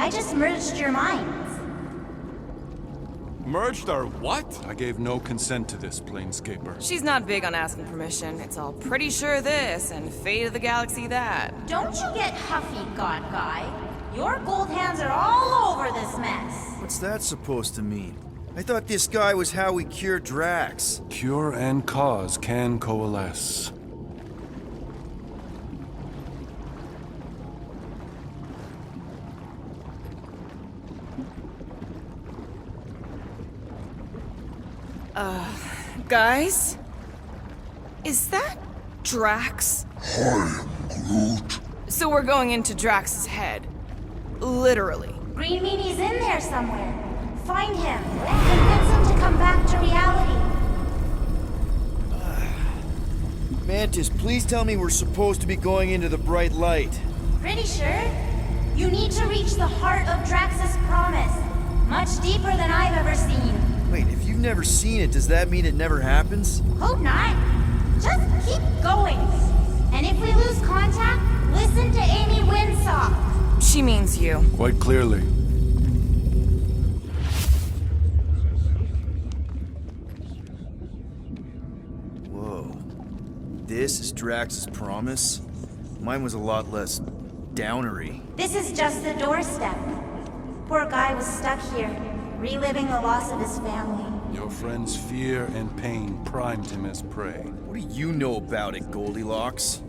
I just merged your minds. Merged our what? I gave no consent to this, Planescaper. She's not big on asking permission. It's all pretty sure this and fate of the galaxy that. Don't you get huffy, God Guy. Your gold hands are all over this mess. What's that supposed to mean? I thought this guy was how we cure Drax. Cure and cause can coalesce. Guys? Is that Drax? Hi, Groot. So we're going into Drax's head. Literally. Green Meanie's in there somewhere. Find him and convince him to come back to reality. Mantis, please tell me we're supposed to be going into the bright light. Pretty sure. You need to reach the heart of Drax's promise. Much deeper than I've ever seen. Wait, if you've never seen it, does that mean it never happens? Hope not. Just keep going. And if we lose contact, listen to Amy Winsock. She means you. Quite clearly. Whoa. This is Drax's promise? Mine was a lot less downery. This is just the doorstep. Poor guy was stuck here, reliving the loss of his family. Your friend's fear and pain primed him as prey. What do you know about it, Goldilocks?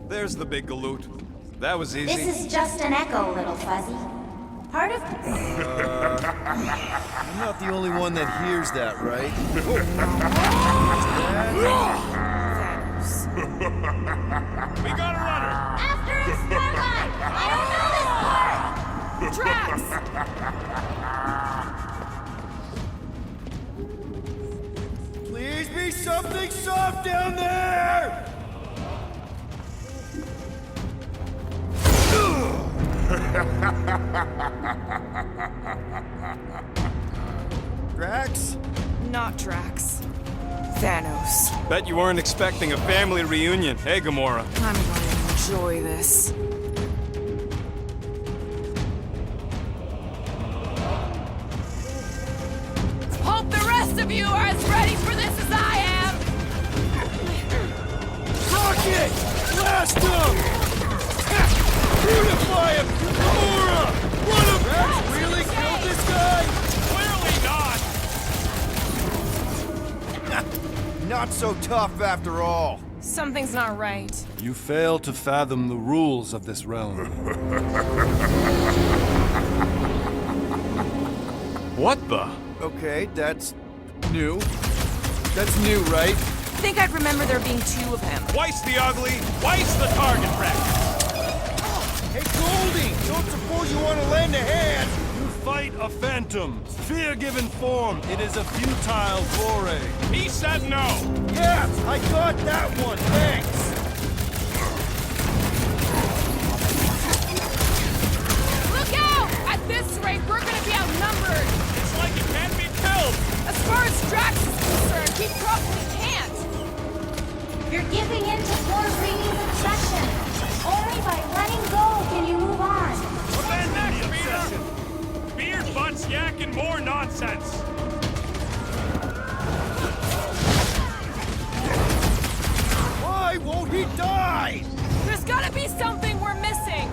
There's the big galoot. That was easy. This is just an echo, little fuzzy. Part of... I'm not the only one that hears that, right? Thanos. We got a runner! After his Starlight! I don't know this part! Drax! Please be something soft down there! Drax? Not Drax. Thanos. Bet you weren't expecting a family reunion, hey Gamora? I'm going to enjoy this. Hope the rest of you are as ready for this as I am! Rocket! Blast him! Beautify him! Gamora! What a Drax really killed this guy? Clearly not! Not so tough after all. Something's not right. You fail to fathom the rules of this realm. What the? Okay, that's new. That's new, right? I think I'd remember there being two of him. Twice the ugly, twice the target practice. Hey, Goldie! Don't suppose you want to lend a hand? You fight a phantom. Fear given form. It is a futile foray. He said no. Yeah, I got that one, thanks! Look out! At this rate, we're gonna be outnumbered! It's like it can't be killed. As far as Drax is concerned, he probably can't! You're giving in to poor Greedy's obsession. Only by letting go can you move on. What next, Peter? Beard butts yakking more nonsense. Why won't he die? There's gotta be something we're missing!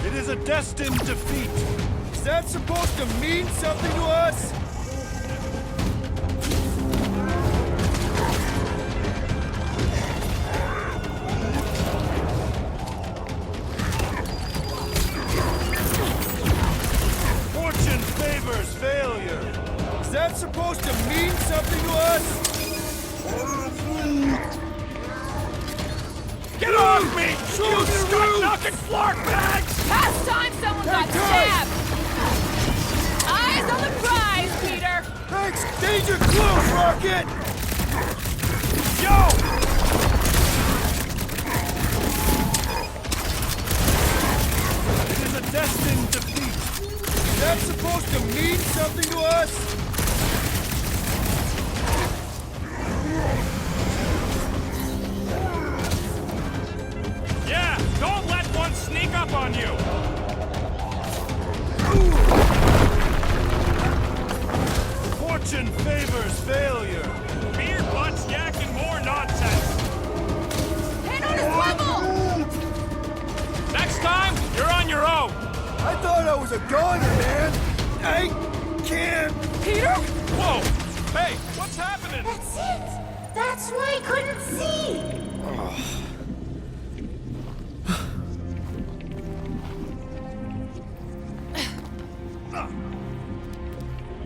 It is a destined defeat. Is that supposed to mean something to us? Fortune favors failure. Is that supposed to mean something to us? Get off me! You stuck-knocking flark bags! Past time someone got stabbed! Eyes on the prize, Peter! Thanks! Danger close, Rocket! Yo! It is a destined defeat. Is that supposed to mean something to us? up on you! Fortune favors failure. Beer, butts, yak, and more nonsense! Hand on his level! Next time, you're on your own! I thought I was a goner, man! I can't... Peter? Whoa! Hey, what's happening? That's it! That's why I couldn't see!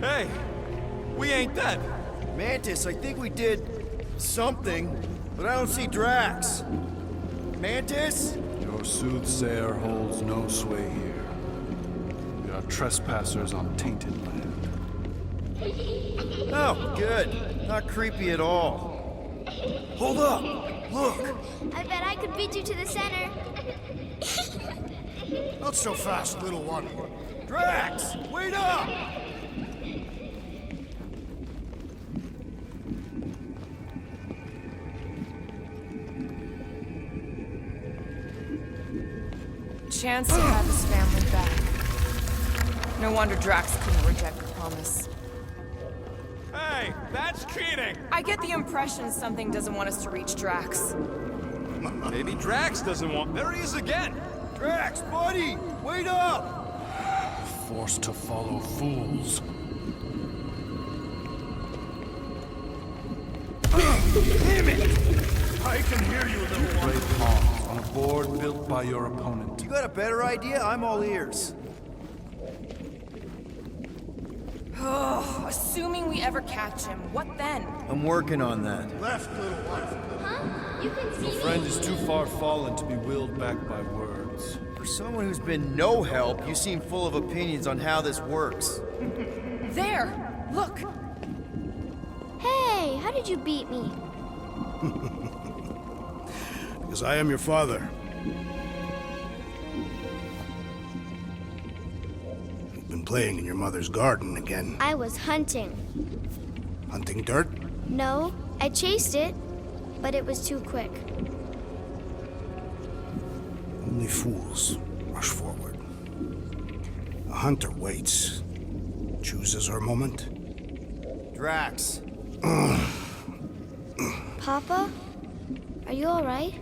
Hey, we ain't dead. Mantis, I think we did... something, but I don't see Drax. Mantis? Your soothsayer holds no sway here. We are trespassers on tainted land. Oh, good. Not creepy at all. Hold up! Look! I bet I could beat you to the center. Not so fast, little one. Drax! Wait up! Chance to have his family back. No wonder Drax couldn't reject the promise. Hey, that's cheating! I get the impression something doesn't want us to reach Drax. Maybe Drax doesn't want... There he is again! Drax, buddy! Wait up! Forced to follow fools. Damn it! I can hear you, little one. Brave pawns on a board built by your opponent. You got a better idea? I'm all ears. Assuming we ever catch him, what then? I'm working on that. Left, little one. Huh? You can see Your me? friend is too far fallen to be willed back by words. For someone who's been no help, you seem full of opinions on how this works. There! Look! Hey, how did you beat me? Because I am your father. You've been playing in your mother's garden again. I was hunting. Hunting dirt? No, I chased it, but it was too quick. Only fools rush forward. A hunter waits, chooses her moment. Drax. Papa? Are you alright?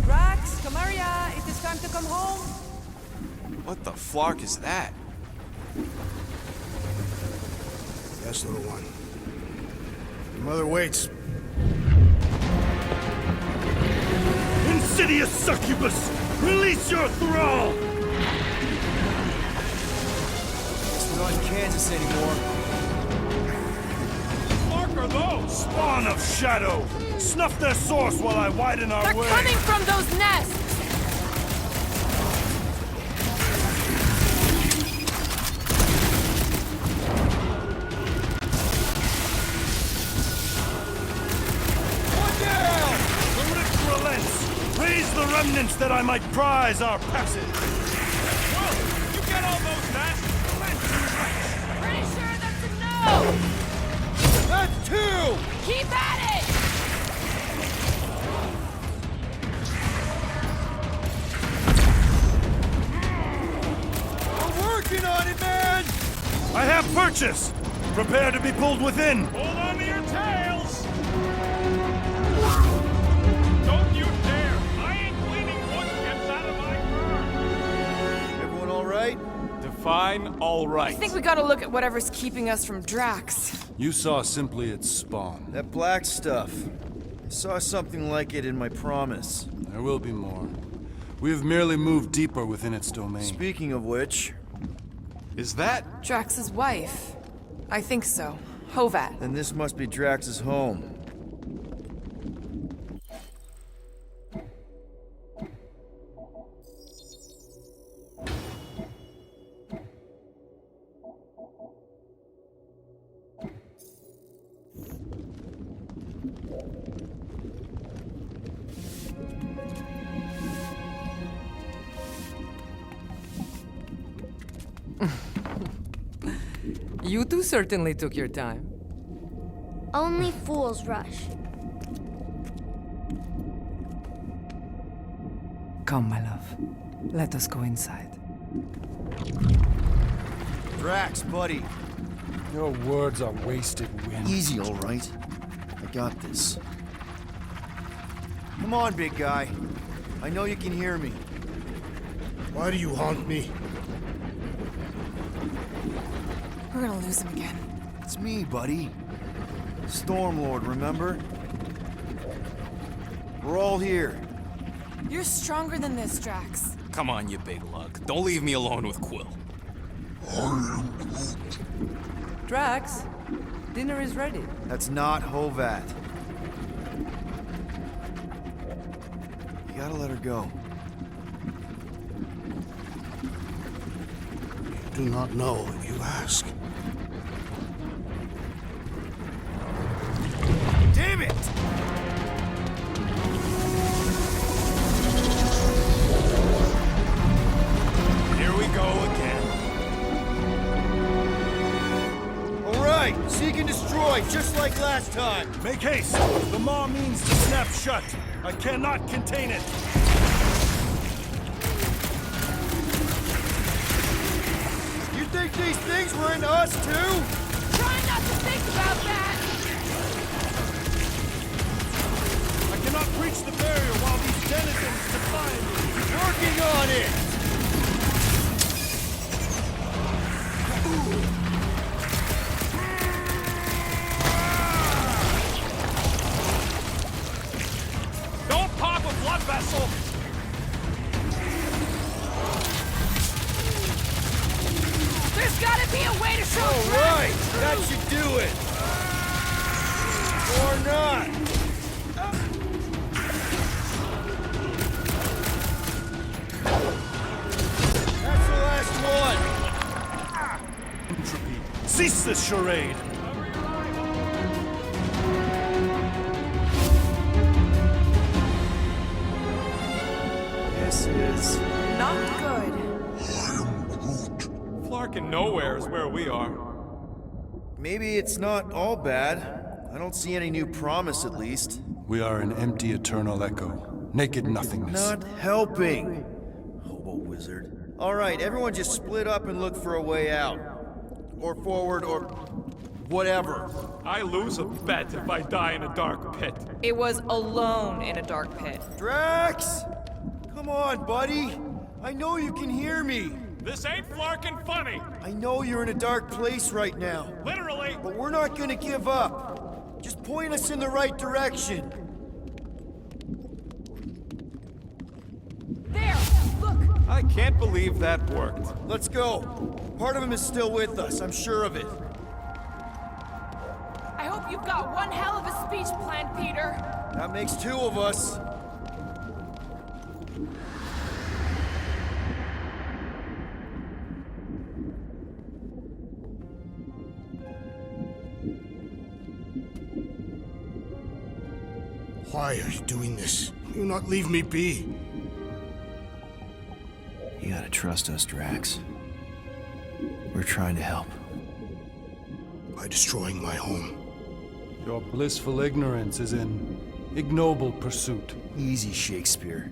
Drax, Kamaria, it is time to come home. What the flark is that? Yes, little one. Your mother waits. Insidious succubus! Release your thrall! Guess we're not in Kansas anymore. Mark are those? Spawn of shadow! Snuff their source while I widen our They're way! coming from those nests! One down! The rift relents! Raise the remnants that I might prize our passage! Well, you get all those nests! Pretty sure that's a no! That's two! Keep at it! We're working on it, man! I have purchase! Prepare to be pulled within! Hold on to your tails! Don't you dare! I ain't cleaning what gets out of my car! Everyone all right? Define all right. I think we gotta look at whatever's keeping us from Drax. You saw simply its spawn. That black stuff. I saw something like it in my promise. There will be more. We have merely moved deeper within its domain. Speaking of which, Is that? Drax's wife. I think so. Hovat. then this must be Drax's home. You two certainly took your time. Only fools rush. Come, my love. Let us go inside. Drax, buddy. Your words are wasted wind. Easy, all right. I got this. Come on, big guy. I know you can hear me. Why do you haunt me? We're gonna lose him again. It's me, buddy. Stormlord, remember? We're all here. You're stronger than this, Drax. Come on, you big lug. Don't leave me alone with Quill. Drax, dinner is ready. That's not Hovat. You gotta let her go. Do not know, you ask. Damn it! Here we go again. All right, seek and destroy, just like last time. Make haste! The maw means to snap shut. I cannot contain it. You think these things were into us too? Try not to think about that! I cannot breach the barrier while these denizens defy me. Working on it! Don't pop a blood vessel! There's gotta be a way to show All Drax right, the that truth. should do it. Or not. That's the last one. Entropy. Cease this charade. This is... Not good. Flarkin' nowhere is where we are. Maybe it's not all bad. I don't see any new promise, at least. We are an empty eternal echo. Naked nothingness. Not helping. Hobo wizard. All right, everyone just split up and look for a way out. Or forward, or... whatever. I lose a bet if I die in a dark pit. It was alone in a dark pit. Drax! Come on, buddy. I know you can hear me. This ain't Flarkin' funny. I know you're in a dark place right now. Literally. But we're not gonna give up. Just point us in the right direction. There! Look! I can't believe that worked. Let's go. Part of him is still with us, I'm sure of it. I hope you've got one hell of a speech planned, Peter. That makes two of us. Why are you doing this? Do not leave me be. You gotta trust us, Drax. We're trying to help. By destroying my home. Your blissful ignorance is in ignoble pursuit. Easy, Shakespeare.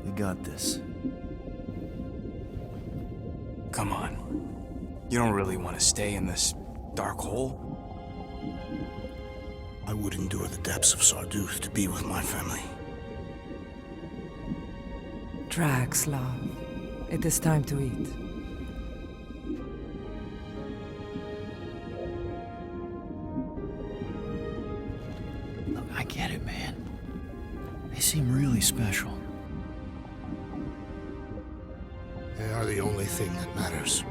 We got this. Come on. You don't really want to stay in this dark hole? I would endure the depths of Sarduth to be with my family. Drax, love. It is time to eat. Look, I get it, man. They seem really special. They are the only thing that matters.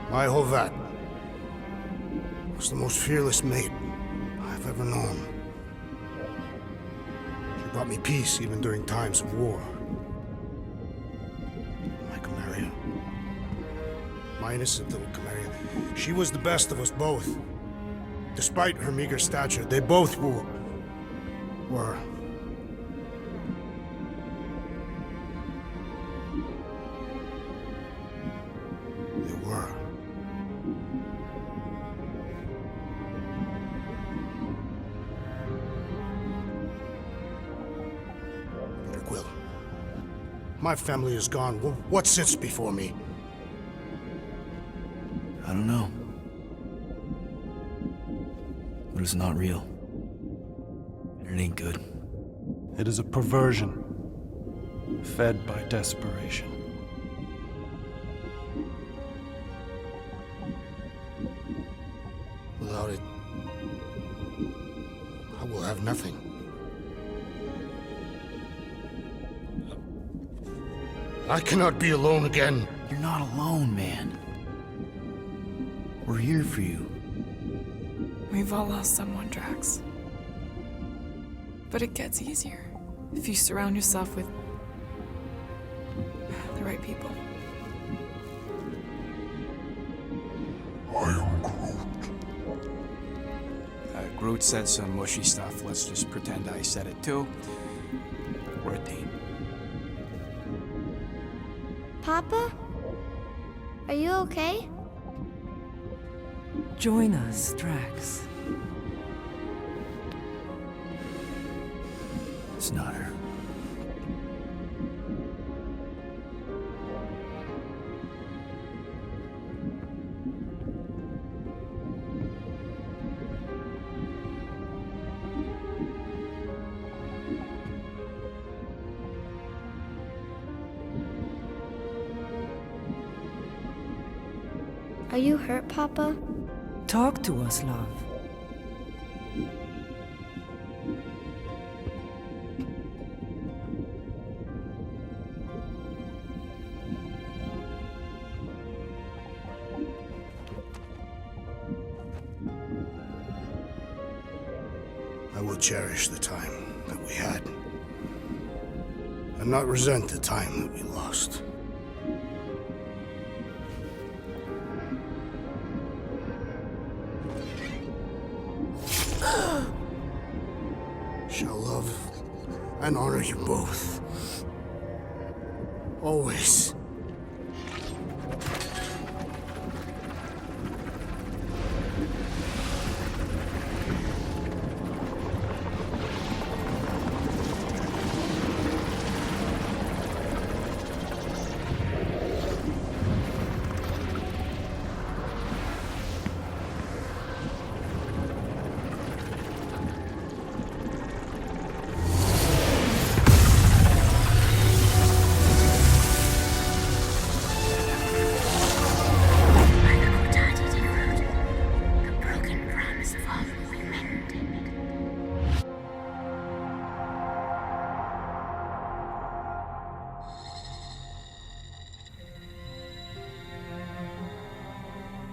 My Hovat was the most fearless mate I've ever known. She brought me peace even during times of war. My Camarilla. My innocent little Camarilla. She was the best of us both. Despite her meager stature, they both were. They were. My family is gone. What sits before me? I don't know. But it's not real. And it ain't good. It is a perversion, fed by desperation. Without it, I will have nothing. I cannot be alone again. You're not alone, man. We're here for you. We've all lost someone, Drax. But it gets easier if you surround yourself with the right people. I am Groot. Groot said some mushy stuff. Let's just pretend I said it too. We're a team. Papa? Are you okay? Join us, Drax. It's not her. Are you hurt, Papa? Talk to us, love. I will cherish the time that we had, and not resent the time that we lost. Shall love and honor you both. Always.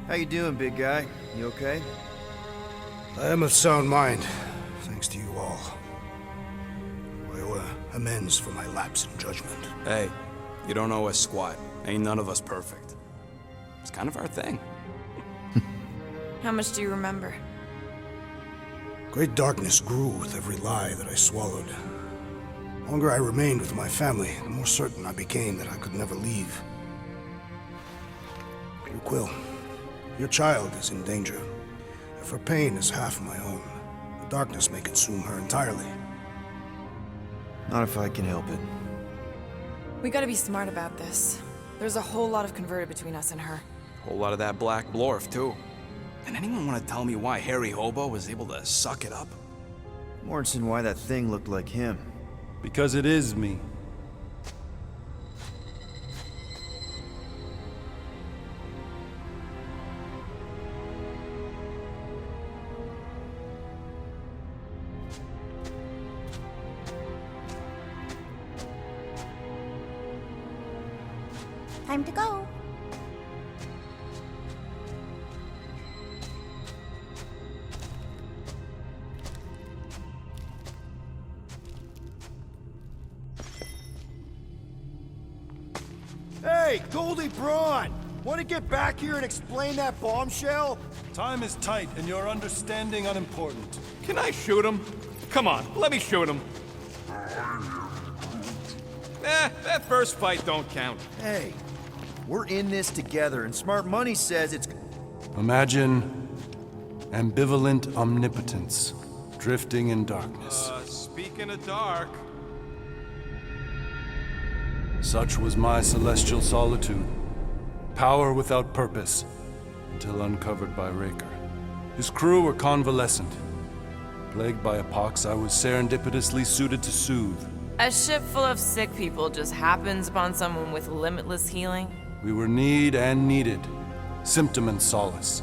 How you doing, big guy? You okay? I am of sound mind, thanks to you all. I owe amends for my lapse in judgment. Hey, you don't owe us squat. Ain't none of us perfect. It's kind of our thing. How much do you remember? Great darkness grew with every lie that I swallowed. The longer I remained with my family, the more certain I became that I could never leave. You, Quill, your child is in danger. If her pain is half my own, the darkness may consume her entirely. Not if I can help it. We gotta be smart about this. There's a whole lot of converted between us and her. Whole lot of that black blorf, too. And anyone want to tell me why Harry Hobo was able to suck it up? Morrison, why that thing looked like him. Because it is me. Time to go. Hey, Goldie Braun! Want to get back here and explain that bombshell? Time is tight, and your understanding unimportant. Can I shoot him? Come on, let me shoot him. That first fight don't count. Hey, we're in this together, and smart money says it's... Imagine ambivalent omnipotence, drifting in darkness. Speaking of dark... Such was my celestial solitude. Power without purpose, until uncovered by Raker. His crew were convalescent. Plagued by a pox, I was serendipitously suited to soothe. A ship full of sick people just happens upon someone with limitless healing? We were need and needed, symptom and solace.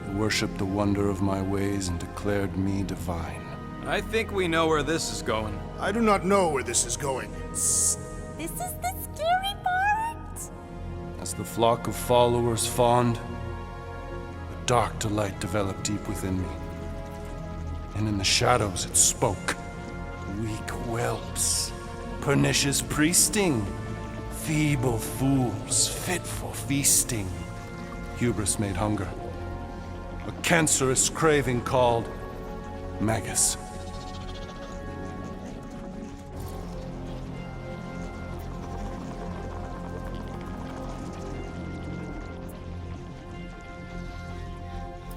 They worshipped the wonder of my ways and declared me divine. I think we know where this is going. I do not know where this is going. This is the scary part. As the flock of followers fawned, a dark delight developed deep within me. And in the shadows it spoke. Weak whelps, pernicious priesting, feeble fools, fit for feasting. Hubris made hunger. A cancerous craving called Magus.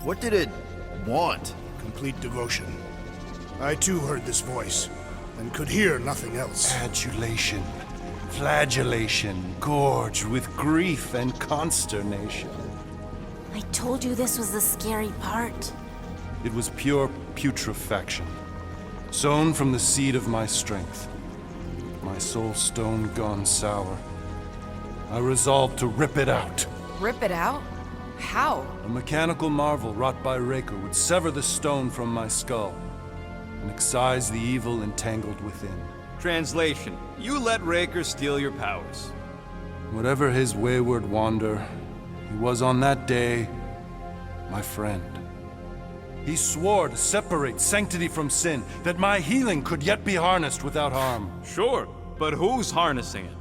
What did it want? Complete devotion. I too heard this voice, and could hear nothing else. Adulation, flagellation, gorged with grief and consternation. I told you this was the scary part. It was pure putrefaction, sown from the seed of my strength. My soul stone gone sour. I resolved to rip it out. Rip it out? How? A mechanical marvel wrought by Raker would sever the stone from my skull and excise the evil entangled within. Translation: you let Raker steal your powers. Whatever his wayward wander, he was on that day my friend. He swore to separate sanctity from sin, that my healing could yet be harnessed without harm. Sure, but who's harnessing it?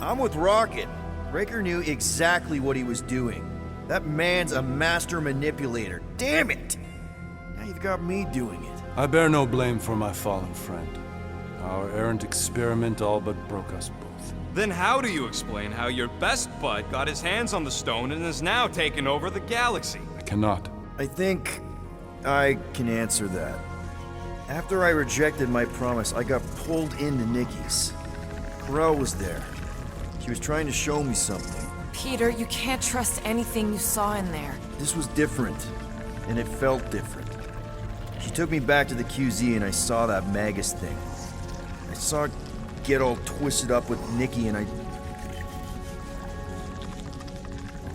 I'm with Rocket. Raker knew exactly what he was doing. That man's a master manipulator. Damn it! Now you've got me doing it. I bear no blame for my fallen friend. Our errant experiment all but broke us both. Then how do you explain how your best bud got his hands on the stone and is now taking over the galaxy? I cannot. I think I can answer that. After I rejected my promise, I got pulled into Nikki's. Corel was there. She was trying to show me something. Peter, you can't trust anything you saw in there. This was different, and it felt different. She took me back to the QZ and I saw that Magus thing. I saw it get all twisted up with Nikki and I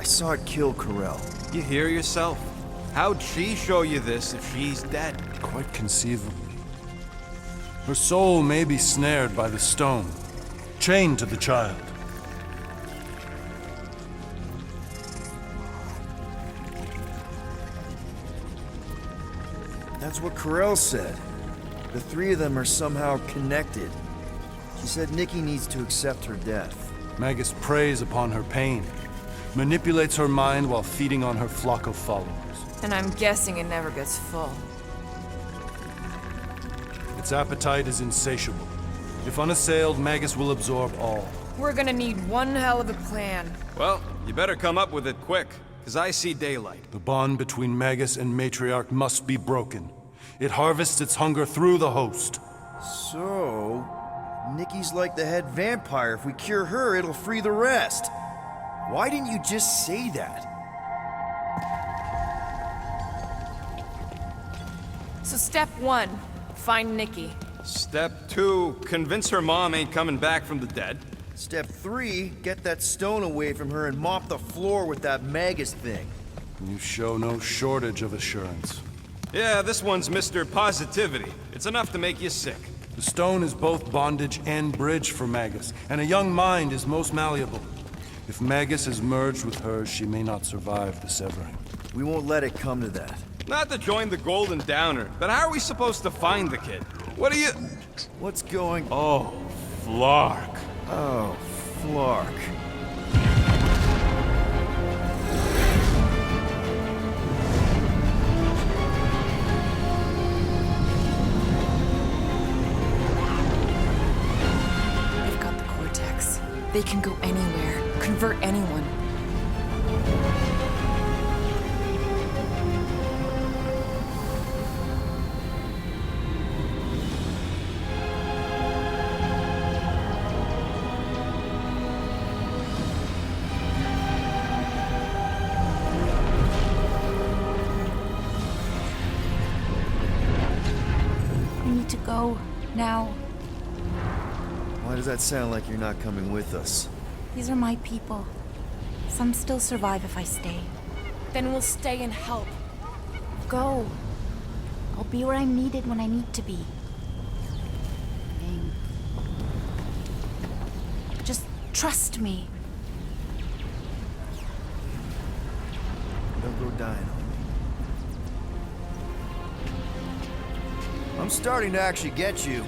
saw it kill Corel. You hear yourself? How'd she show you this if she's dead? Quite conceivably. Her soul may be snared by the stone, chained to the child. That's what Corel said. The three of them are somehow connected. She said Nikki needs to accept her death. Magus preys upon her pain, manipulates her mind while feeding on her flock of followers. And I'm guessing it never gets full. Its appetite is insatiable. If unassailed, Magus will absorb all. We're gonna need one hell of a plan. Well, you better come up with it quick, because I see daylight. The bond between Magus and Matriarch must be broken. It harvests its hunger through the host. So, Nikki's like the head vampire. If we cure her, it'll free the rest. Why didn't you just say that? So step 1, find Nikki. Step 2, convince her mom ain't coming back from the dead. Step 3, get that stone away from her and mop the floor with that Magus thing. You show no shortage of assurance. Yeah, this one's Mr. Positivity. It's enough to make you sick. The stone is both bondage and bridge for Magus, and a young mind is most malleable. If Magus is merged with hers, she may not survive the severing. We won't let it come to that. Not to join the Golden Downer, but how are we supposed to find the kid? What are you... What's going... Oh, Flark. Oh, Flark. They've got the cortex. They can go anywhere, convert anyone. Go, now. Why does that sound like you're not coming with us? These are my people. Some still survive if I stay. Then we'll stay and help. Go. I'll be where I'm needed when I need to be. Dang. Just trust me. Don't go dying on me. I'm starting to actually get you.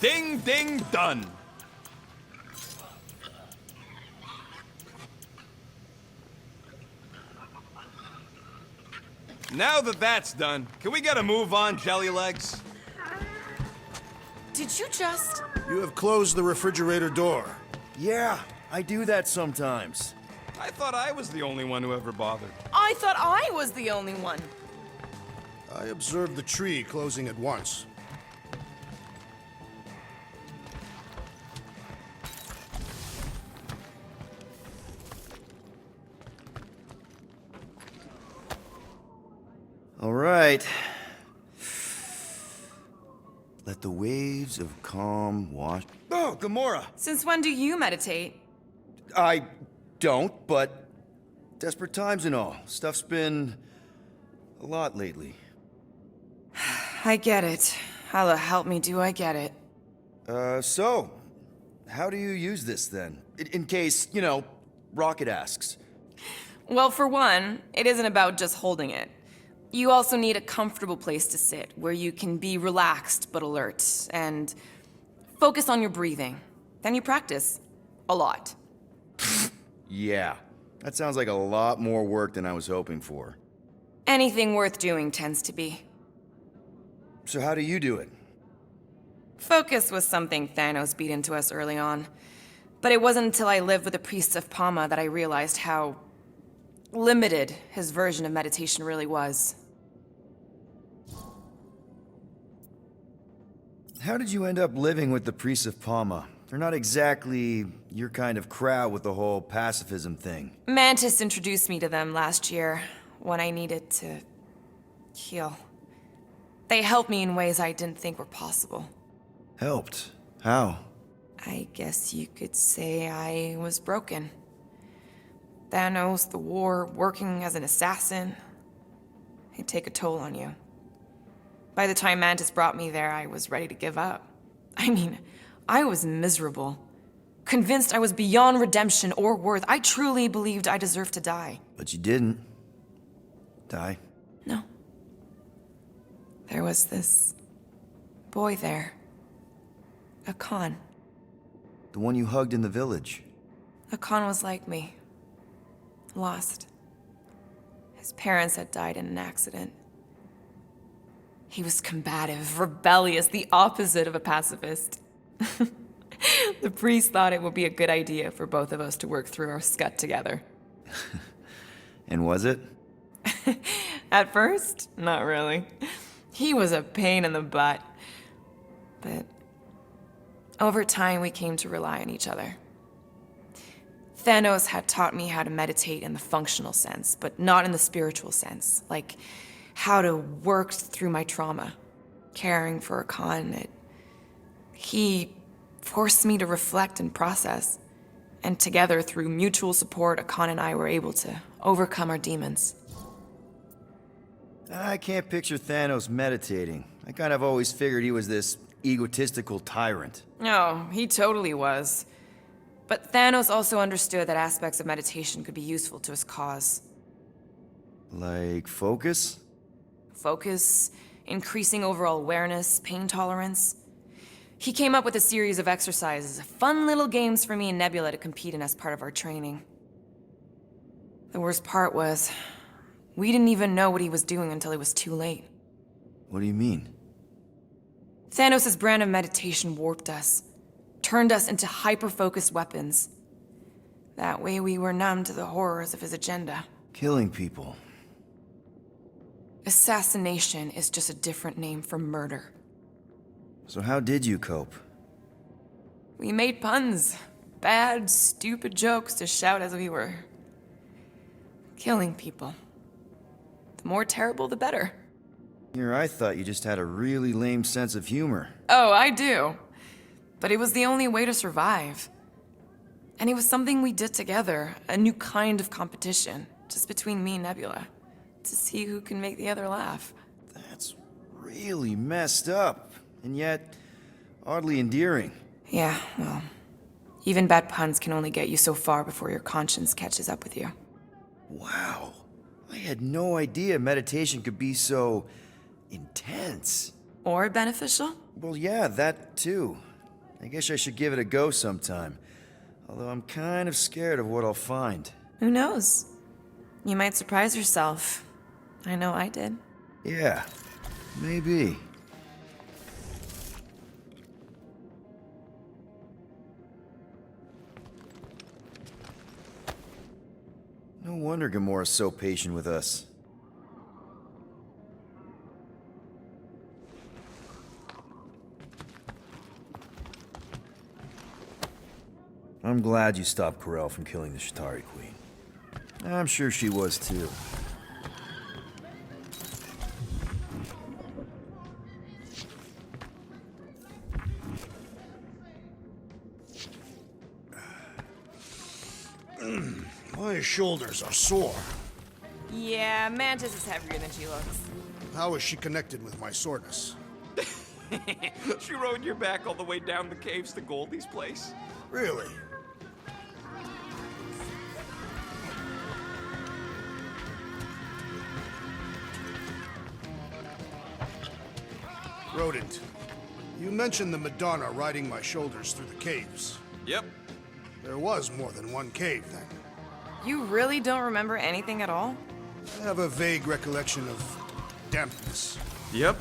Ding, ding, done. Now that that's done, can we get a move on, Jelly Legs? Did you just... You have closed the refrigerator door. Yeah, I do that sometimes. I thought I was the only one who ever bothered. I thought I was the only one. I observed the tree closing at once. All right. Let the waves of calm wash... Oh, Gamora! Since when do you meditate? I don't, but desperate times and all. Stuff's been a lot lately. I get it. Allah help me, do I get it. So, how do you use this then? In case, you know, Rocket asks. Well, for one, it isn't about just holding it. You also need a comfortable place to sit, where you can be relaxed but alert, and focus on your breathing. Then you practice. A lot. Yeah, that sounds like a lot more work than I was hoping for. Anything worth doing tends to be. So how do you do it? Focus was something Thanos beat into us early on. But it wasn't until I lived with the priests of Pama that I realized how limited his version of meditation really was. How did you end up living with the priests of Pama? They're not exactly your kind of crowd with the whole pacifism thing. Mantis introduced me to them last year when I needed to heal. They helped me in ways I didn't think were possible. Helped? How? I guess you could say I was broken. Thanos, the war, working as an assassin, it'd take a toll on you. By the time Mantis brought me there, I was ready to give up. I mean, I was miserable. Convinced I was beyond redemption or worth. I truly believed I deserved to die. But you didn't. Die? No. There was this boy there. A Khan. The one you hugged in the village. A Khan was like me. Lost. His parents had died in an accident. He was combative, rebellious, the opposite of a pacifist. The priest thought it would be a good idea for both of us to work through our scut together. And was it? At first, not really. He was a pain in the butt. But over time, we came to rely on each other. Thanos had taught me how to meditate in the functional sense, but not in the spiritual sense. Like how to work through my trauma. Caring for a Khan, he forced me to reflect and process. And together, through mutual support, Akan and I were able to overcome our demons. I can't picture Thanos meditating. I kind of always figured he was this egotistical tyrant. Oh, he totally was. But Thanos also understood that aspects of meditation could be useful to his cause. Like focus? Focus, increasing overall awareness, pain tolerance. He came up with a series of exercises, fun little games for me and Nebula to compete in as part of our training. The worst part was, we didn't even know what he was doing until it was too late. What do you mean? Thanos' brand of meditation warped us, turned us into hyper-focused weapons. That way we were numb to the horrors of his agenda. Killing people. Assassination is just a different name for murder. So how did you cope? We made puns. Bad, stupid jokes to shout as we were killing people. The more terrible, the better. Here, I thought you just had a really lame sense of humor. Oh, I do. But it was the only way to survive. And it was something we did together, a new kind of competition, just between me and Nebula, to see who can make the other laugh. That's really messed up, and yet oddly endearing. Yeah, well, even bad puns can only get you so far before your conscience catches up with you. Wow. I had no idea meditation could be so intense. Or beneficial? Well, yeah, that too. I guess I should give it a go sometime. Although I'm kind of scared of what I'll find. Who knows? You might surprise yourself. I know I did. Yeah, maybe. No wonder Gamora's so patient with us. I'm glad you stopped Corel from killing the Shatari Queen. I'm sure she was too. My shoulders are sore. Yeah, Mantis is heavier than she looks. How is she connected with my soreness? She rode your back all the way down the caves to Goldie's place? Really? Rodent, you mentioned the Madonna riding my shoulders through the caves. Yep. There was more than one cave then. You really don't remember anything at all? I have a vague recollection of dampness. Yep.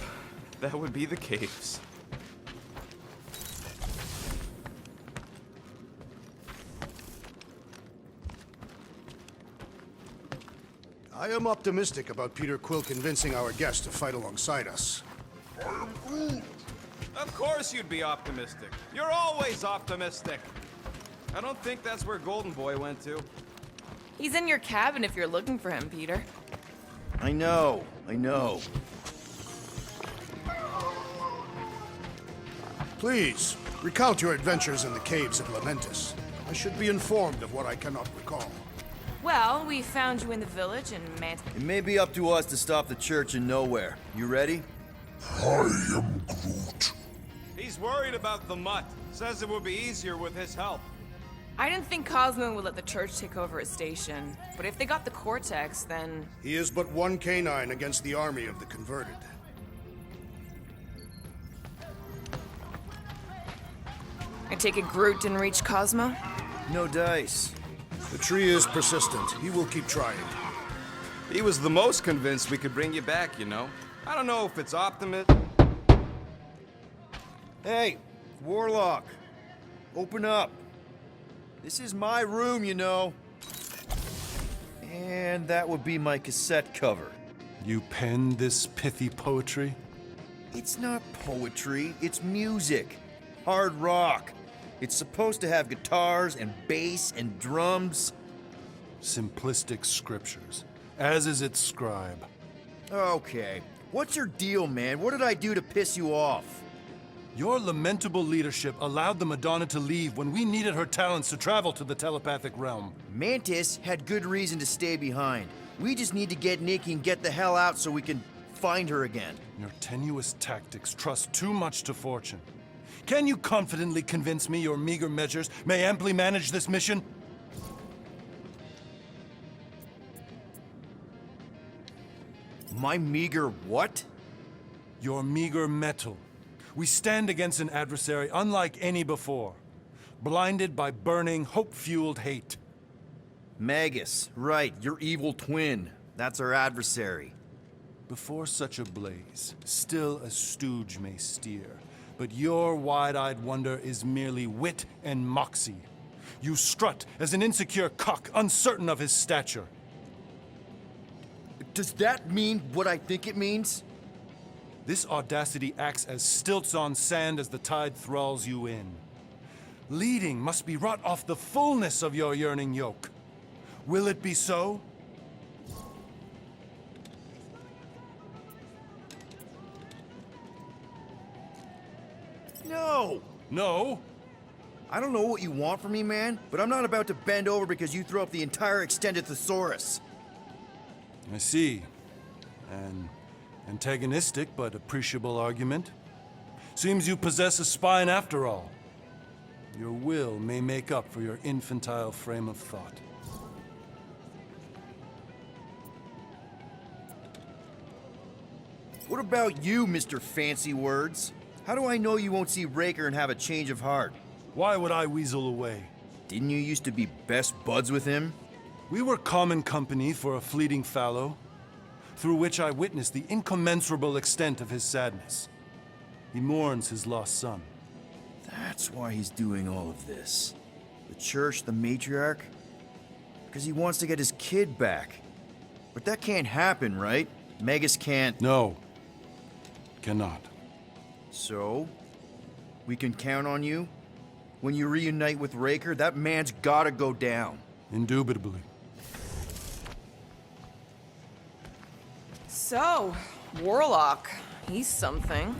That would be the caves. I am optimistic about Peter Quill convincing our guest to fight alongside us. Of course you'd be optimistic. You're always optimistic. I don't think that's where Golden Boy went to. He's in your cabin if you're looking for him, Peter. I know. Please, recount your adventures in the caves of Lamentis. I should be informed of what I cannot recall. Well, we found you in the village and Mantis. It may be up to us to stop the church in nowhere. You ready? I am Groot. He's worried about the mutt. Says it would be easier with his help. I didn't think Cosmo would let the church take over his station, but if they got the Cortex, then... He is but one canine against the army of the converted. I take it Groot didn't reach Cosmo? No dice. The tree is persistent. He will keep trying. He was the most convinced we could bring you back, you know. I don't know if it's optimist. Hey, Warlock. Open up. This is my room, you know. And that would be my cassette cover. You penned this pithy poetry? It's not poetry, it's music. Hard rock. It's supposed to have guitars and bass and drums. Simplistic scriptures, as is its scribe. Okay. What's your deal, man? What did I do to piss you off? Your lamentable leadership allowed the Madonna to leave when we needed her talents to travel to the telepathic realm. Mantis had good reason to stay behind. We just need to get Nikki and get the hell out so we can find her again. Your tenuous tactics trust too much to fortune. Can you confidently convince me your meager measures may amply manage this mission? My meager what? Your meager metal. We stand against an adversary unlike any before, blinded by burning, hope-fueled hate. Magus, right, your evil twin. That's our adversary. Before such a blaze, still a stooge may steer, but your wide-eyed wonder is merely wit and moxie. You strut as an insecure cock, uncertain of his stature. Does that mean what I think it means? This audacity acts as stilts on sand as the tide thralls you in. Leading must be wrought off the fullness of your yearning yoke. Will it be so? No! No? I don't know what you want from me, man, but I'm not about to bend over because you throw up the entire extended thesaurus. I see. An antagonistic but appreciable argument. Seems you possess a spine after all. Your will may make up for your infantile frame of thought. What about you, Mr. Fancy Words? How do I know you won't see Raker and have a change of heart? Why would I weasel away? Didn't you used to be best buds with him? We were common company for a fleeting fallow, through which I witnessed the incommensurable extent of his sadness. He mourns his lost son. That's why he's doing all of this. The church, the matriarch. Because he wants to get his kid back. But that can't happen, right? Magus can't... No. Cannot. So? We can count on you? When you reunite with Raker, that man's gotta go down. Indubitably. So, Warlock. He's something.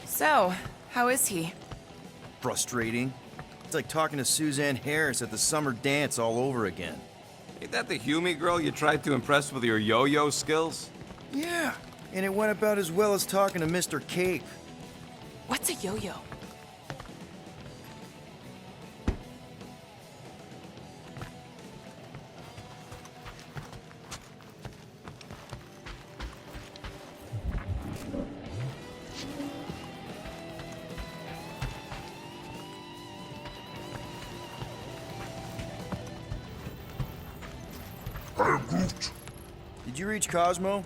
So, how is he? Frustrating. It's like talking to Suzanne Harris at the summer dance all over again. Ain't that the Hume girl you tried to impress with your yo-yo skills? Yeah, and it went about as well as talking to Mr. Cape. What's a yo-yo? I am Groot. Did you reach Cosmo?